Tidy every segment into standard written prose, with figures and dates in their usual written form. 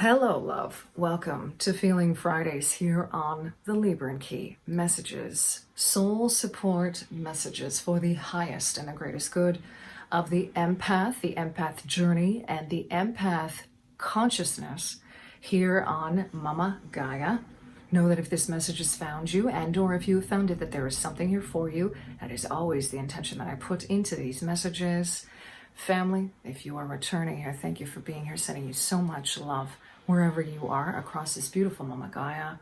Hello, love. Welcome to Feeling Fridays here on the Libran Key. Messages, soul support messages for the highest and the greatest good of the empath journey, and the empath consciousness here on Mama Gaia. Know that if this message has found you, and or if you have found it that there is something here for you, that is always the intention that I put into these messages. Family, if you are returning here, thank you for being here, sending you so much love wherever you are across this beautiful Mama Gaia.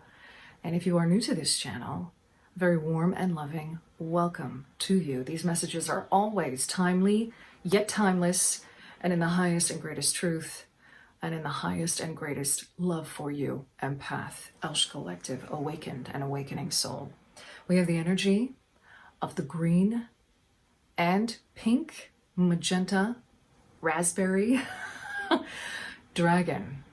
And if you are new to this channel, very warm and loving welcome to you. These messages are always timely, yet timeless, and in the highest and greatest truth, and in the highest and greatest love for you, empath, Elsh collective, awakened and awakening soul. We have the energy of the green and pink, magenta, raspberry dragon.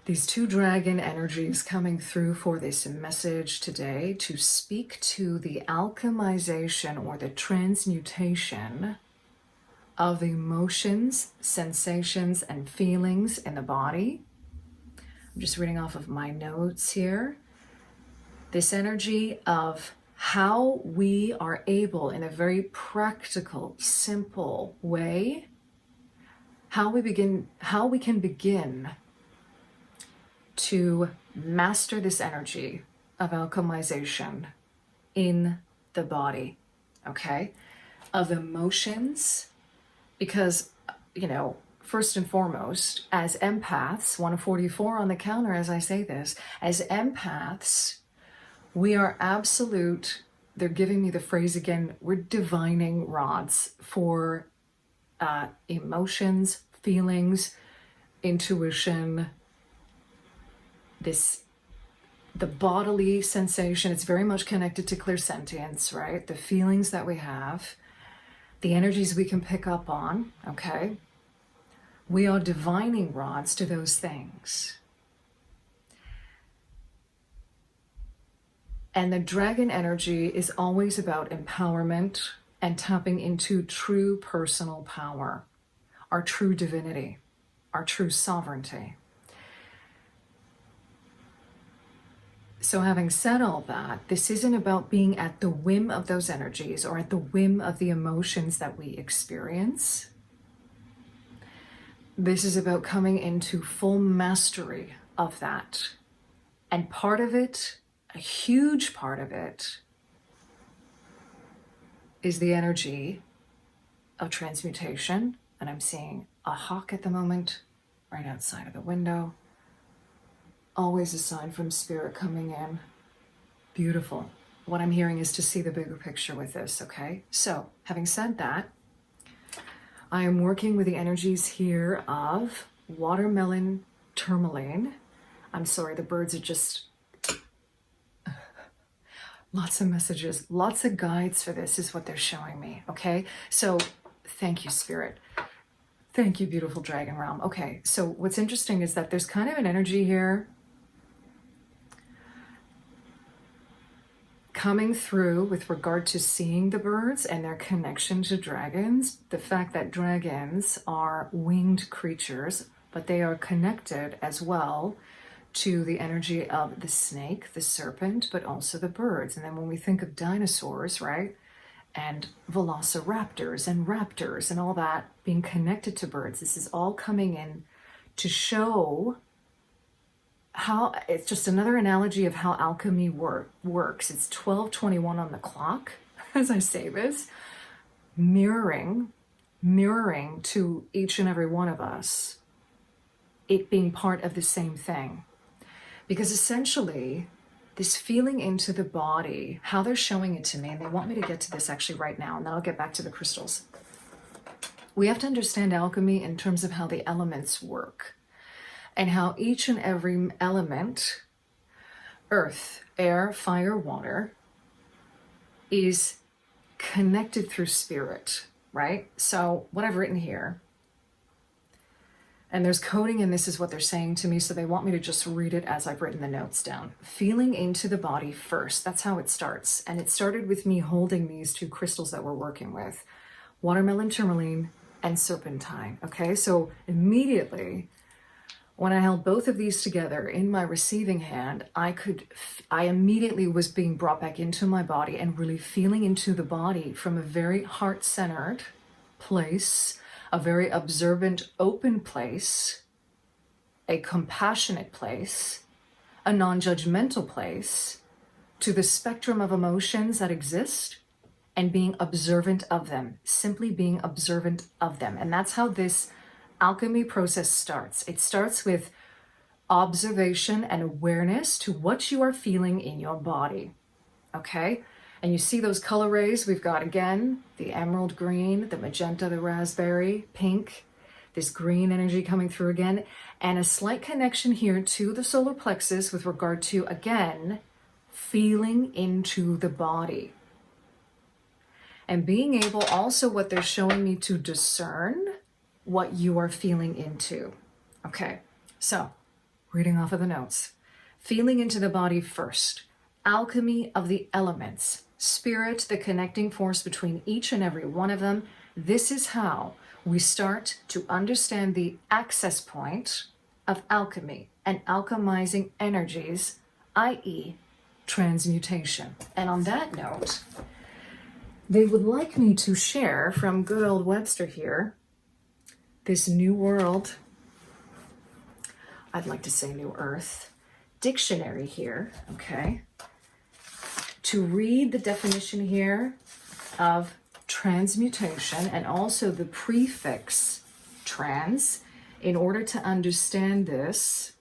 These two dragon energies coming through for this message today to speak to the alchemization or the transmutation of emotions, sensations, and feelings in the body. I'm just reading off of my notes here. This energy of how we are able, in a very practical, simple way, how we can begin to master this energy of alchemization in the body, okay? Of emotions, because, first and foremost, as empaths, 144 on the counter as I say this, as empaths, we are absolute, they're giving me the phrase again, we're divining rods for emotions, feelings, intuition, the bodily sensation. It's very much connected to clairsentience, right? The feelings that we have, the energies we can pick up on, okay? We are divining rods to those things. And the dragon energy is always about empowerment and tapping into true personal power, our true divinity, our true sovereignty. So having said all that, this isn't about being at the whim of those energies or at the whim of the emotions that we experience. This is about coming into full mastery of that. And part of it, a huge part of it, is the energy of transmutation. And I'm seeing a hawk at the moment right outside of the window. Always a sign from spirit coming in. Beautiful. What I'm hearing is to see the bigger picture with this, okay? So, having said that, I am working with the energies here of watermelon tourmaline. I'm sorry, the birds are just... Lots of messages, lots of guides for this is what they're showing me, okay? So, thank you, Spirit. Thank you, beautiful dragon realm. Okay, so what's interesting is that there's kind of an energy here coming through with regard to seeing the birds and their connection to dragons. The fact that dragons are winged creatures, but they are connected as well to the energy of the snake, the serpent, but also the birds. And then when we think of dinosaurs, right, and velociraptors and raptors and all that being connected to birds, this is all coming in to show how, it's just another analogy of how alchemy works. It's 12:21 on the clock as I say this, mirroring to each and every one of us, it being part of the same thing. Because essentially, this feeling into the body, how they're showing it to me, and they want me to get to this actually right now, and then I'll get back to the crystals. We have to understand alchemy in terms of how the elements work, and how each and every element, earth, air, fire, water, is connected through spirit, right? So what I've written here, and there's coding, and this is what they're saying to me, so they want me to just read it as I've written the notes down. Feeling into the body first, that's how it starts. And it started with me holding these two crystals that we're working with, watermelon tourmaline and serpentine, okay? So immediately, When I held both of these together in my receiving hand, I immediately was being brought back into my body and really feeling into the body from a very heart-centered place, a very observant, open place, a compassionate place, a non-judgmental place, to the spectrum of emotions that exist and being observant of them, simply being observant of them. And that's how this alchemy process starts. It starts with observation and awareness to what you are feeling in your body. Okay? And you see those color rays we've got again, the emerald green, the magenta, the raspberry, pink, this green energy coming through again, and a slight connection here to the solar plexus with regard to, again, feeling into the body. And being able also, what they're showing me, to discern what you are feeling into. Okay, so reading off of the notes. Feeling into the body first. Alchemy of the elements. Spirit, the connecting force between each and every one of them. This is how we start to understand the access point of alchemy and alchemizing energies, i.e. transmutation. And on that note, they would like me to share from good old Webster here, this New World, I'd like to say New Earth, dictionary here, okay? To read the definition here of transmutation and also the prefix trans in order to understand this,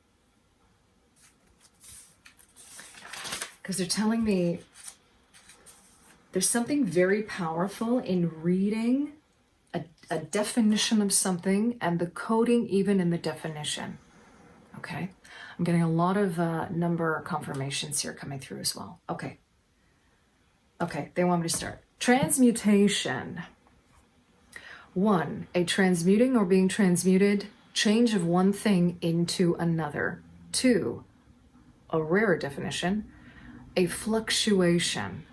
because they're telling me there's something very powerful in reading a definition of something and the coding even in the definition. Okay, I'm getting a lot of number confirmations here coming through as well. Okay, they want me to start. Transmutation. 1, a transmuting or being transmuted, change of one thing into another. 2, a rarer definition, a fluctuation.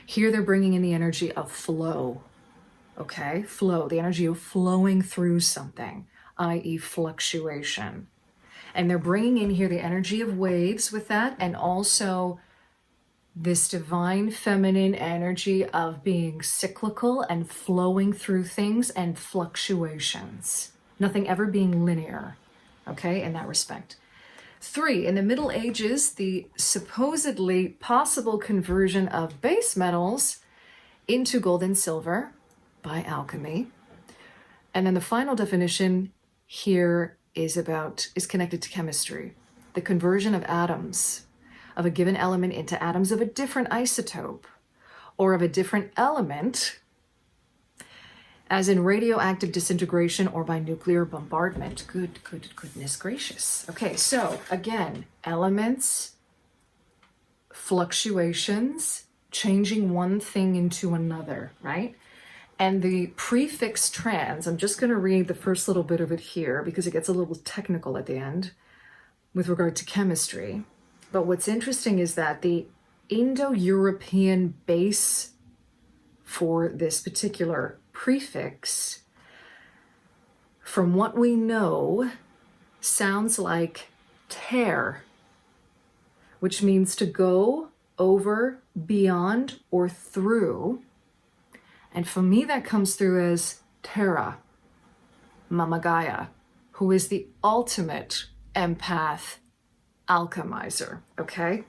Here they're bringing in the energy of flow. Okay, flow, the energy of flowing through something, i.e. fluctuation. And they're bringing in here the energy of waves with that, and also this divine feminine energy of being cyclical and flowing through things and fluctuations. Nothing ever being linear, okay, in that respect. 3, in the Middle Ages, the supposedly possible conversion of base metals into gold and silver by alchemy. And then the final definition here is connected to chemistry. The conversion of atoms of a given element into atoms of a different isotope or of a different element, as in radioactive disintegration or by nuclear bombardment. Goodness gracious. Okay, so again, elements, fluctuations, changing one thing into another, right? And the prefix trans, I'm just going to read the first little bit of it here because it gets a little technical at the end with regard to chemistry. But what's interesting is that the Indo-European base for this particular prefix, from what we know, sounds like tear, which means to go over, beyond, or through. And for me, that comes through as Tara, Mama Gaia, who is the ultimate empath alchemizer, okay?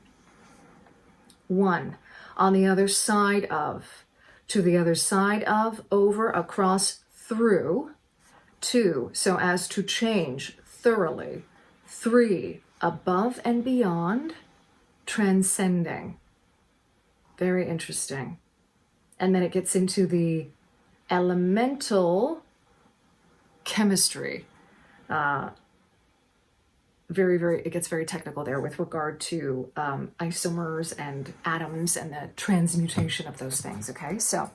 1, on the other side of, to the other side of, over, across, through. 2, so as to change thoroughly. 3, above and beyond, transcending. Very interesting. And then it gets into the elemental chemistry. It gets very technical there with regard to isomers and atoms and the transmutation of those things, okay? So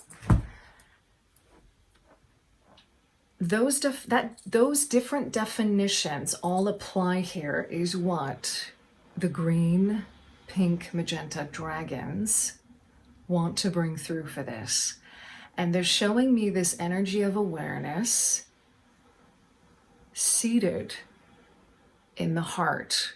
those different definitions all apply here is what the green, pink, magenta dragons want to bring through for this. And they're showing me this energy of awareness seated in the heart.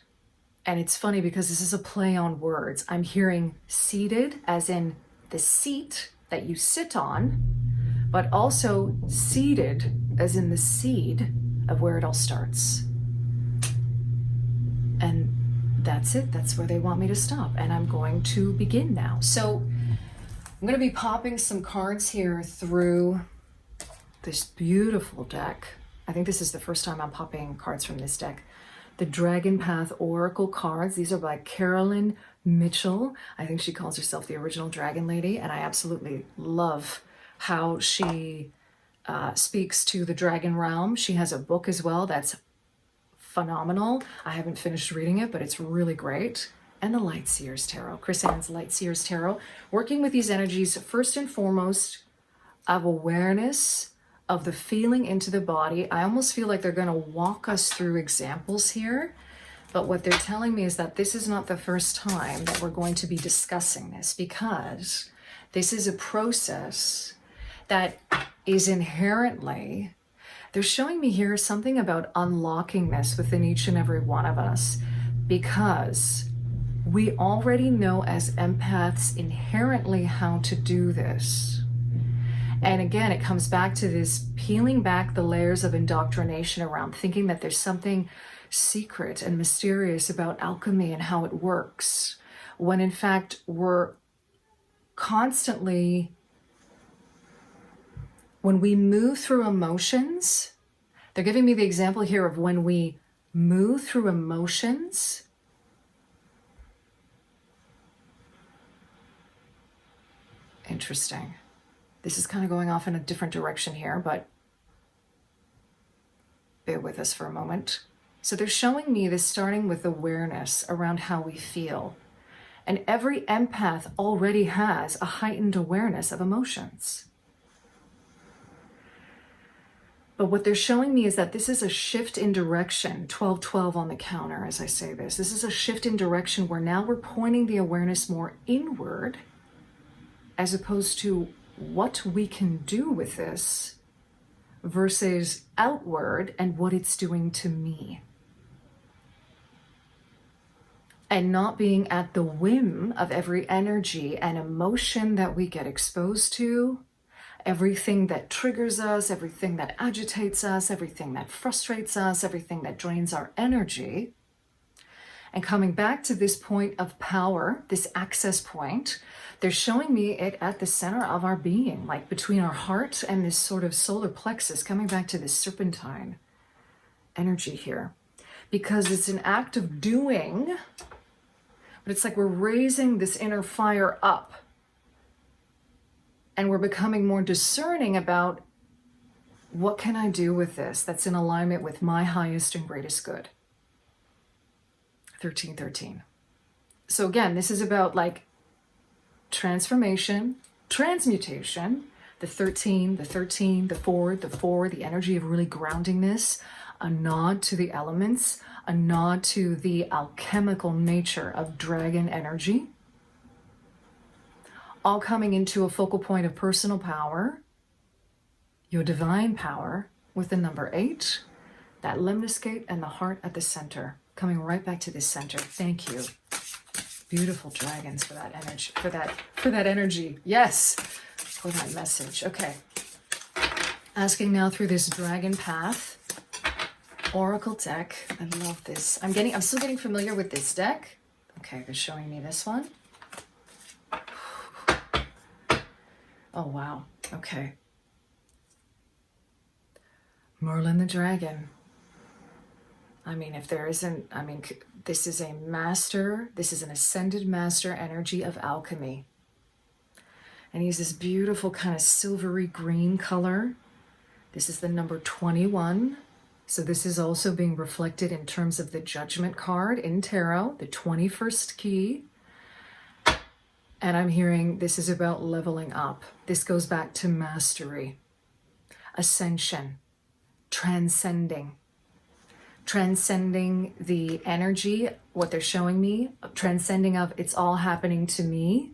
And it's funny because this is a play on words. I'm hearing seated as in the seat that you sit on, but also seeded as in the seed of where it all starts. And that's it. That's where they want me to stop. And I'm going to begin now. So I'm going to be popping some cards here through this beautiful deck. I think this is the first time I'm popping cards from this deck. The Dragon Path Oracle cards. These are by Carolyn Mitchell. I think she calls herself the original Dragon Lady, and I absolutely love how she speaks to the dragon realm. She has a book as well that's phenomenal. I haven't finished reading it, but it's really great. And the Light Seers Tarot, Chris Ann's Light Seers Tarot, working with these energies first and foremost of awareness of the feeling into the body. I almost feel like they're going to walk us through examples here, but what they're telling me is that this is not the first time that we're going to be discussing this, because this is a process that is inherently, they're showing me here something about unlocking this within each and every one of us, because we already know as empaths inherently how to do this. And again, it comes back to this peeling back the layers of indoctrination around thinking that there's something secret and mysterious about alchemy and how it works, when in fact we're constantly, when we move through emotions, they're giving me the example here of when we move through emotions, interesting. This is kind of going off in a different direction here, but bear with us for a moment. So they're showing me this starting with awareness around how we feel. And every empath already has a heightened awareness of emotions. But what they're showing me is that this is a shift in direction, 12-12 on the counter as I say this. This is a shift in direction where now we're pointing the awareness more inward as opposed to what we can do with this versus outward and what it's doing to me. And not being at the whim of every energy and emotion that we get exposed to, everything that triggers us, everything that agitates us, everything that frustrates us, everything that drains our energy. And coming back to this point of power, this access point, they're showing me it at the center of our being, like between our heart and this sort of solar plexus, coming back to this serpentine energy here. Because it's an act of doing, but it's like we're raising this inner fire up. And we're becoming more discerning about what can I do with this that's in alignment with my highest and greatest good. 1313. So again, this is about like transformation, transmutation, the 13, the 13, the 4, the energy of really grounding this, a nod to the elements, a nod to the alchemical nature of dragon energy, all coming into a focal point of personal power, your divine power with the number 8, that lemnis gate and the heart at the center, coming right back to this center. Thank you. Beautiful dragons for that energy, for that energy. Yes, for that message. Okay. Asking now through this Dragon Path Oracle deck. I love this. I'm still getting familiar with this deck. Okay, they're showing me this one. Oh, wow. Okay. Merlin the Dragon. I mean, if there isn't, I mean, this is a master, this is an ascended master energy of alchemy. And he's this beautiful kind of silvery green color. This is the number 21. So this is also being reflected in terms of the Judgment card in Tarot, the 21st key. And I'm hearing this is about leveling up. This goes back to mastery, ascension, transcending the energy, what they're showing me, transcending of it's all happening to me.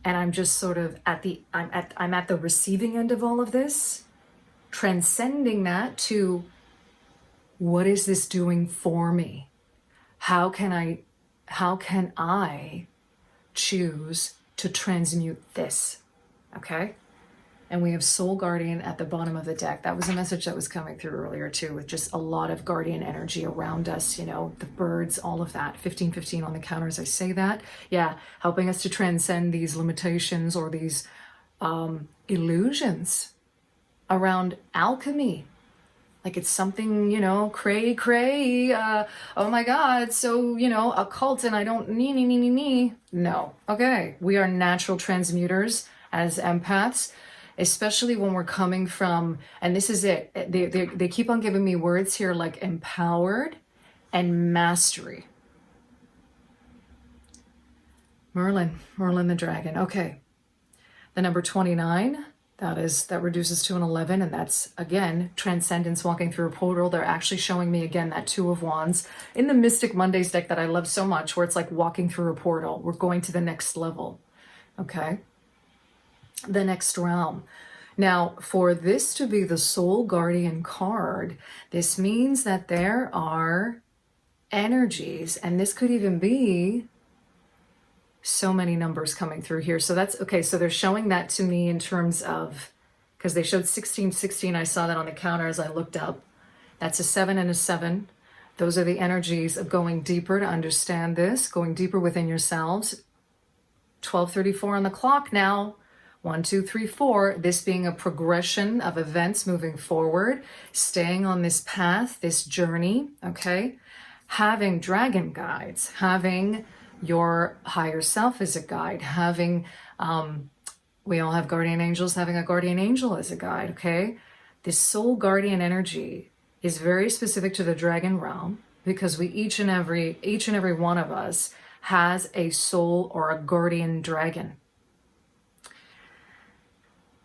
And I'm just sort of I'm at the receiving end of all of this, transcending that to What is this doing for me? How can I choose to transmute this? Okay. And we have Soul Guardian at the bottom of the deck. That was a message that was coming through earlier too, with just a lot of guardian energy around us, you know, the birds, all of that. 1515 on the counter as I say that. Yeah, helping us to transcend these limitations or these illusions around alchemy. Like it's something, you know, cray. Oh my God, so, you know, occult and I don't nee. No. Okay. We are natural transmuters as empaths, especially when we're coming from, and this is it, they keep on giving me words here like empowered and mastery. Merlin the dragon. Okay. The number 29, that reduces to an 11, and that's, again, transcendence, walking through a portal. They're actually showing me, again, that Two of Wands in the Mystic Mondays deck that I love so much, where it's like walking through a portal. We're going to the next level, okay? The next realm. Now, for this to be the Soul Guardian card, this means that there are energies, and this could even be so many numbers coming through here. So that's okay. So they're showing that to me in terms of, because they showed 1616. I saw that on the counter as I looked up. That's a 7 and a 7. Those are the energies of going deeper to understand this, going deeper within yourselves. 12:34 on the clock now. 1, 2, 3, 4. This being a progression of events moving forward, staying on this path, this journey. Okay. Having dragon guides, having your higher self as a guide, having, we all have guardian angels, having a guardian angel as a guide, okay? This soul guardian energy is very specific to the dragon realm because each and every one of us has a soul or a guardian dragon.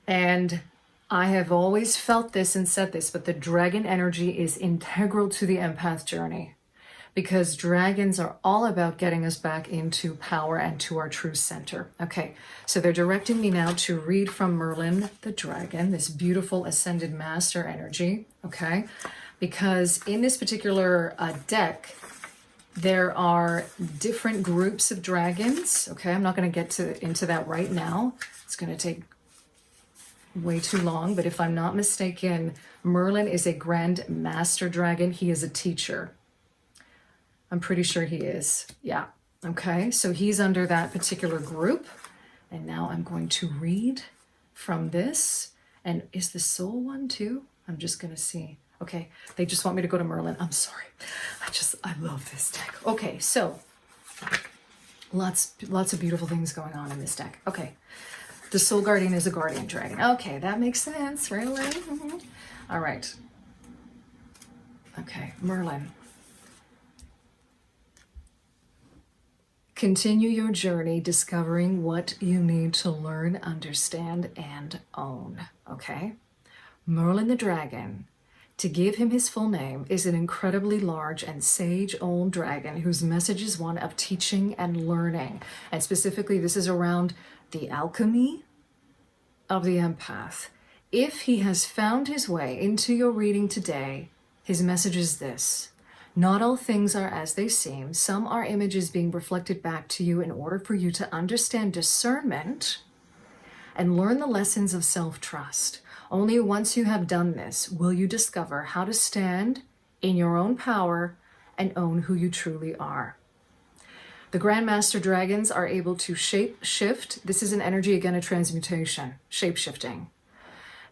And I have always felt this and said this, but the dragon energy is integral to the empath journey, because dragons are all about getting us back into power and to our true center. Okay, so they're directing me now to read from Merlin the dragon, this beautiful ascended master energy, okay? Because in this particular deck, there are different groups of dragons, okay? I'm not going to get into that right now. It's going to take way too long, but if I'm not mistaken, Merlin is a grand master dragon. He is a teacher. I'm pretty sure he is. Yeah. Okay. So he's under that particular group. And now I'm going to read from this. And is the soul one too? I'm just going to see. Okay. They just want me to go to Merlin. I'm sorry. I love this deck. Okay. So lots of beautiful things going on in this deck. Okay. The soul guardian is a guardian dragon. Okay. That makes sense. Really? Mm-hmm. All right. Okay. Merlin. Continue your journey discovering what you need to learn, understand, and own. Okay? Merlin the dragon, to give him his full name, is an incredibly large and sage old dragon whose message is one of teaching and learning. And specifically, this is around the alchemy of the empath. If he has found his way into your reading today, his message is this. Not all things are as they seem. Some are images being reflected back to you in order for you to understand discernment and learn the lessons of self-trust. Only once you have done this will you discover how to stand in your own power and own who you truly are. The Grandmaster Dragons are able to shape-shift. This is an energy, again, a transmutation, shape-shifting.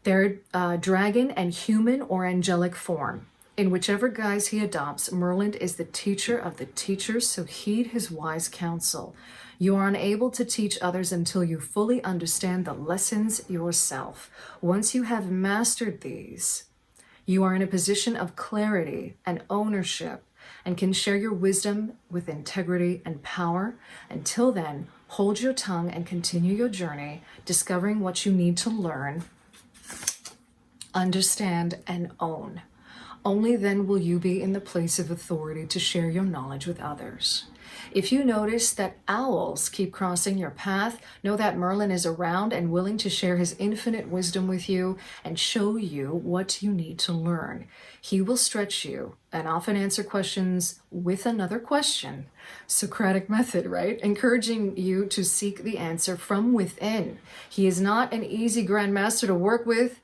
They're dragon and human or angelic form. In whichever guise he adopts, Merlin is the teacher of the teachers, so heed his wise counsel. You are unable to teach others until you fully understand the lessons yourself. Once you have mastered these, you are in a position of clarity and ownership and can share your wisdom with integrity and power. Until then, hold your tongue and continue your journey, discovering what you need to learn, understand, and own. Only then will you be in the place of authority to share your knowledge with others. If you notice that owls keep crossing your path, know that Merlin is around and willing to share his infinite wisdom with you and show you what you need to learn. He will stretch you and often answer questions with another question. Socratic method, right? Encouraging you to seek the answer from within. He is not an easy grandmaster to work with,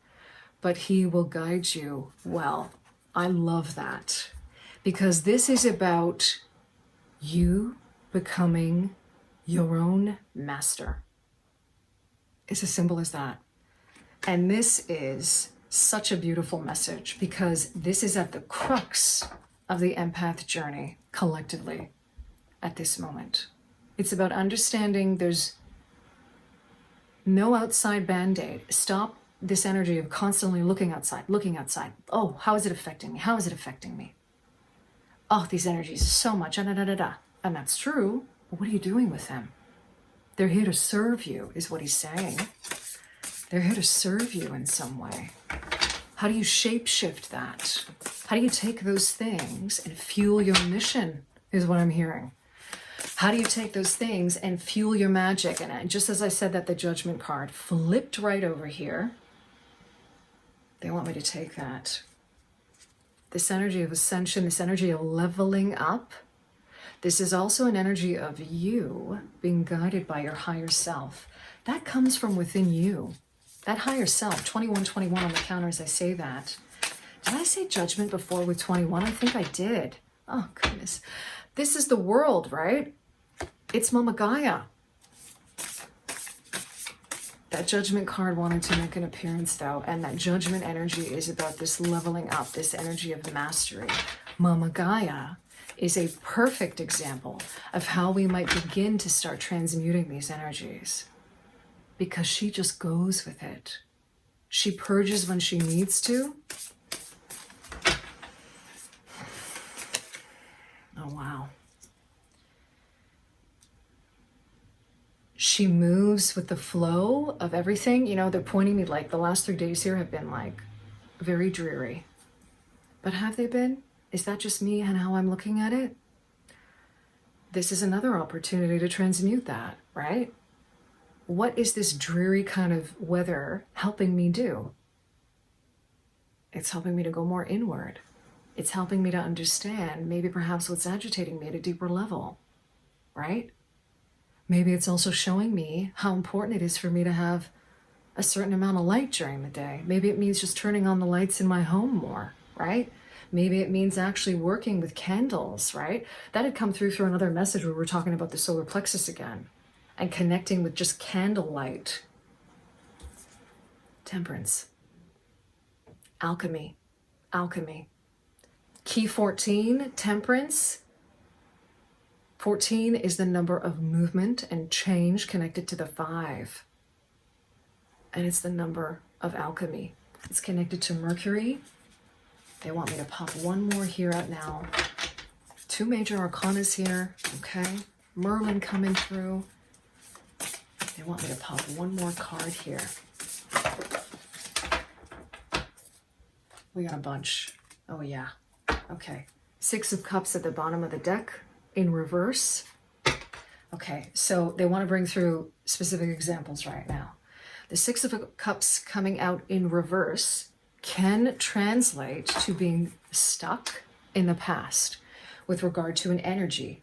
but he will guide you well. I love that, because this is about you becoming your own master. It's as simple as that. And this is such a beautiful message, because this is at the crux of the empath journey collectively at this moment. It's about understanding there's no outside band-aid. Stop this energy of constantly looking outside. Oh, how is it affecting me? How is it affecting me? Oh, these energies are so much, And that's true, but what are you doing with them? They're here to serve you, is what he's saying. They're here to serve you in some way. How do you shapeshift that? How do you take those things and fuel your mission, is what I'm hearing. How do you take those things and fuel your magic? And just as I said that, the Judgment card flipped right over here. They want me to take that. This energy of ascension, this energy of leveling up. This is also an energy of you being guided by your higher self. That comes from within you. That higher self, 2121 on the counter as I say that. Did I say judgment before with 21? I think I did. Oh, goodness. This is the world, right? It's Mama Gaia. That judgment card wanted to make an appearance, though, and that judgment energy is about this leveling up, this energy of mastery. Mama Gaia is a perfect example of how we might begin to start transmuting these energies, because she just goes with it. She purges when she needs to. Oh, wow. She moves with the flow of everything. You know, they're pointing me like the last 3 days here have been like very dreary. But have they been? Is that just me and how I'm looking at it? This is another opportunity to transmute that, right? What is this dreary kind of weather helping me do? It's helping me to go more inward. It's helping me to understand maybe perhaps what's agitating me at a deeper level, right? Maybe it's also showing me how important it is for me to have a certain amount of light during the day. Maybe it means just turning on the lights in my home more, right? Maybe it means actually working with candles, right? That had come through another message where we're talking about the solar plexus again and connecting with just candlelight. Temperance. Alchemy. Alchemy. Key 14, temperance. 14 is the number of movement and change connected to the 5. And it's the number of alchemy. It's connected to Mercury. They want me to pop one more here out now. 2 major arcanas here, okay? Merlin coming through. They want me to pop one more card here. We got a bunch. Oh, yeah. Okay. 6 of Cups at the bottom of the deck in reverse. Okay, so they want to bring through specific examples right now. The 6 of Cups coming out in reverse can translate to being stuck in the past with regard to an energy.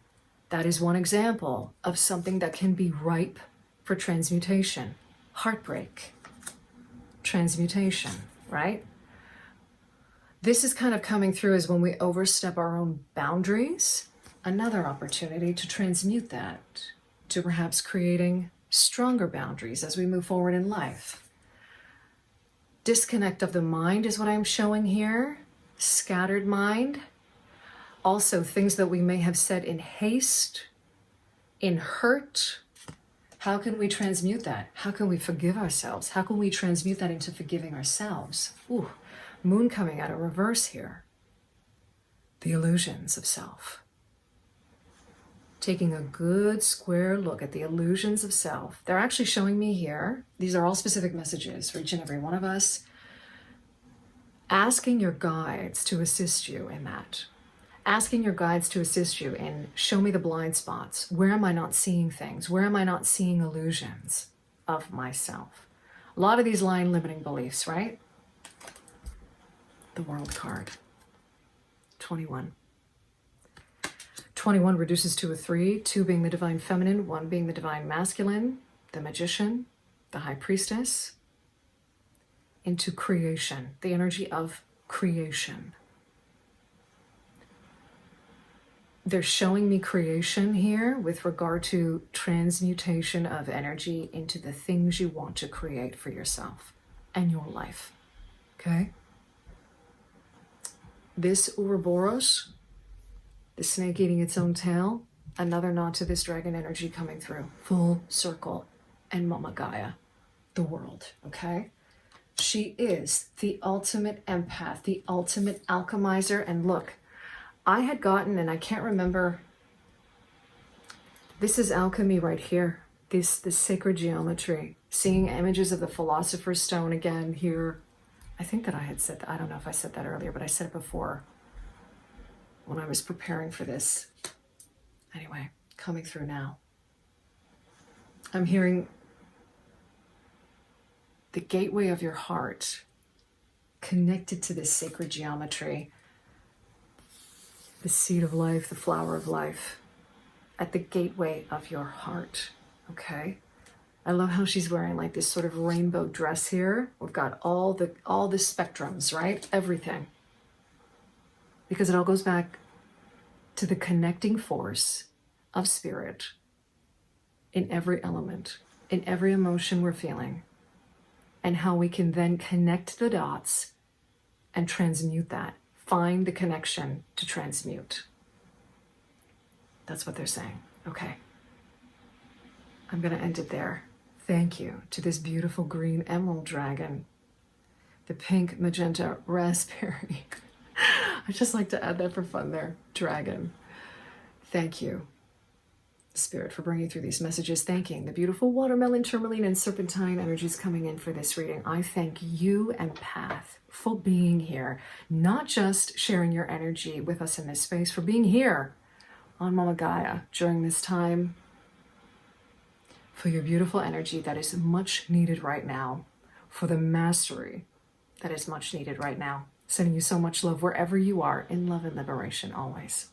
That is one example of something that can be ripe for transmutation. Heartbreak. Transmutation, right? This is kind of coming through as when we overstep our own boundaries. Another opportunity to transmute that, to perhaps creating stronger boundaries as we move forward in life. Disconnect of the mind is what I'm showing here. Scattered mind. Also things that we may have said in haste, in hurt. How can we transmute that? How can we forgive ourselves? How can we transmute that into forgiving ourselves? Ooh, moon coming out of reverse here. The illusions of self. Taking a good square look at the illusions of self. They're actually showing me here, these are all specific messages for each and every one of us. asking your guides to assist you in that. Asking your guides to assist you in show me the blind spots. Where am I not seeing things? Where am I not seeing illusions of myself? A lot of these line limiting beliefs, right? The World card. 21. 21 reduces to a 3, 2 being the divine feminine, 1 being the divine masculine, the magician, the high priestess, into creation, the energy of creation. They're showing me creation here with regard to transmutation of energy into the things you want to create for yourself and your life. Okay? This Ouroboros, the snake eating its own tail, another nod to this dragon energy coming through. Full circle. And Mama Gaia, the world. Okay? She is the ultimate empath, the ultimate alchemizer. And look, I had gotten, and I can't remember, this is alchemy right here, this sacred geometry, seeing images of the Philosopher's Stone again here. I think that I had said that, I don't know if I said that earlier, but I said it before when I was preparing for this. Anyway, coming through now. I'm hearing the gateway of your heart connected to this sacred geometry. The seed of life, the flower of life, at the gateway of your heart, okay? I love how she's wearing like this sort of rainbow dress here. We've got all the spectrums, right? Everything. Because it all goes back to the connecting force of spirit in every element, in every emotion we're feeling, and how we can then connect the dots and transmute that. Find the connection to transmute. That's what they're saying. Okay. I'm going to end it there. Thank you to this beautiful green emerald dragon, the pink magenta raspberry. I just like to add that for fun there. Dragon. Thank you, Spirit, for bringing through these messages. Thanking the beautiful watermelon, tourmaline, and serpentine energies coming in for this reading. I thank you, Empath, for being here, not just sharing your energy with us in this space, for being here on Mama Gaia during this time, for your beautiful energy that is much needed right now, for the mastery that is much needed right now. Sending you so much love wherever you are, in love and liberation always.